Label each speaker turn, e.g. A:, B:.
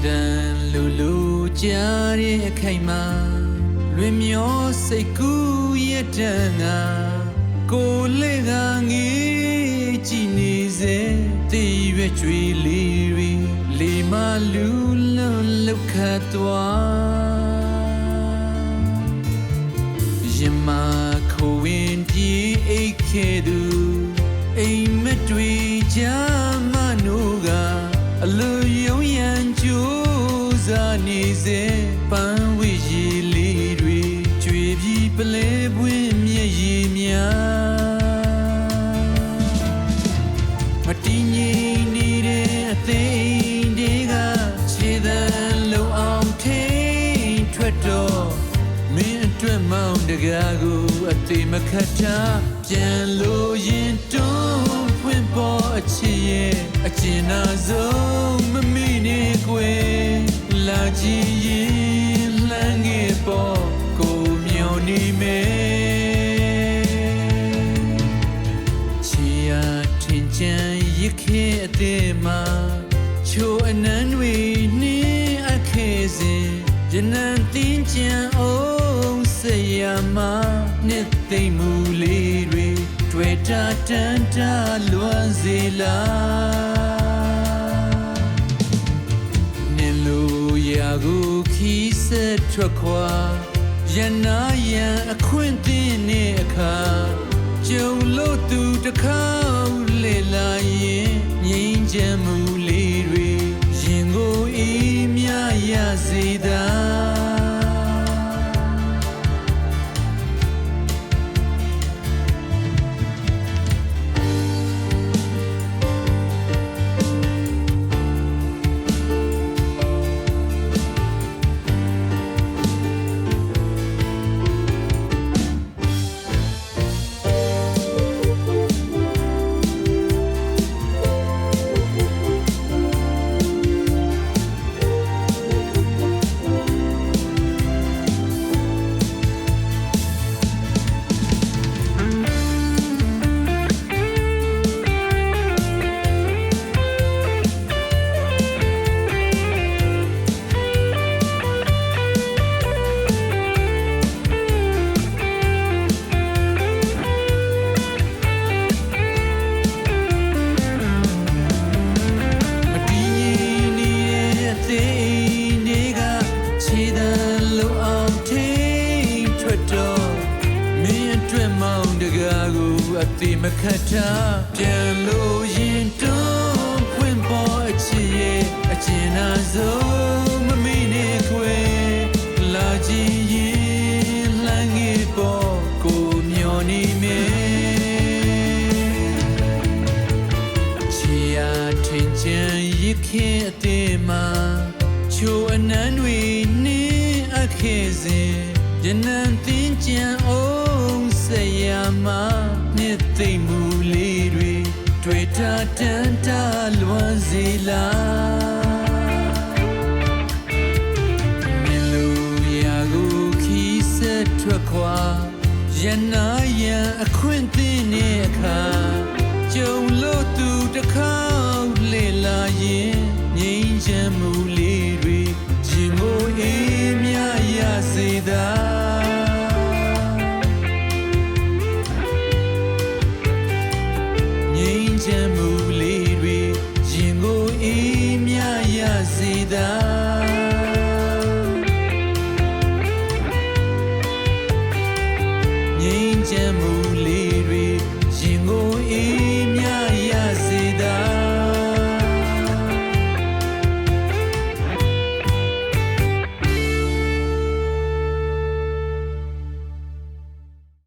A: တန်လူလူကြားတဲ့အခိုင်မှာလွင်မျောစိတ်ကူးရတဲ့ငါကိုလေးကငေးကြည့်နေစေတည်ရွယ်ကြွေလေးတွေလေမလူလွန်လောက်ခတ်သွားရင်မခိုးဝင်ပြေးအိတ်ခဲ့သူအိမ်မတွေ့ကြမနိုးကအလိုယုံရန်ကြိုးစားနေစေပန်းဝေးရည်လေးတွေကြွေပြီးပလဲပွင့်မျက်ရည်များမတည်ငြိမ်နေတဲ့အသိတွေကခြေသံလုံအောင်ထိန်ထွက်တော့မင်းအတွက်မောင်းတကားကိုအသေးမခတ်တာပြန်လို့ရင်တွန်းဖွင့်ပေါ်အချစ်ရဲ့အကျဉ်းနာဆုံးမမိနေကွယ်လာကြည့်ရင်လှမ်းငယ်ပေါ်ကိုမျောနေမယ်ချီယာထင်ချင်ရခဲ့အသေးမှာချိုးအနံတွေနှင်းအခဲစဉ်ရနံတင်းချင်အောင်စေရမှာနှစ်သိမ့်မှုလေးတွေတွေ့တာတန်တာလွမ်းစေလားနင်လိုရာကိုခီးဆက်ထွက်ခွာရနာရန်အခွင့်တင်နေအခါကြုံလို့သူတစ်ခါလေလာရင်ငြိမ်းချမ်းမှုလေးတွေရင်ကိုအေးမြရစေတာအတိမခတ်တာပြန်လို့ရင်တွန်းဖွင့်ပေါ်အချစ်ရဲ့အကျဉ်းနာဆုံးမမိနေခွေလာကြည့်ရင်လှမ်းငယ်ပေါ်ကိုမျောနေမယ်ချီယာထင်ချင်ရခဲ့အသေးမှာချိုးအနံတွေနှင်းအခဲစဉ်ရနံတင်းချင်အောင်စေရမှာနှစ်သိမ့်မှုလေးတွေတွေ့တာတန်တာလွမ်းစေလားမင်းလိုရာကိုခီးဆက်ထွက်ခွာရနာရန်အခွင့်တင်နေအခါကြုံလို့သူတစ်ခါလေလာရင်ငြိမ်းချမ်းမှုလေးတွေရင်ကိုအေးမြရစေတာချမ်းမှုလေးတွေရင်ကိုအေးမြရစေတာ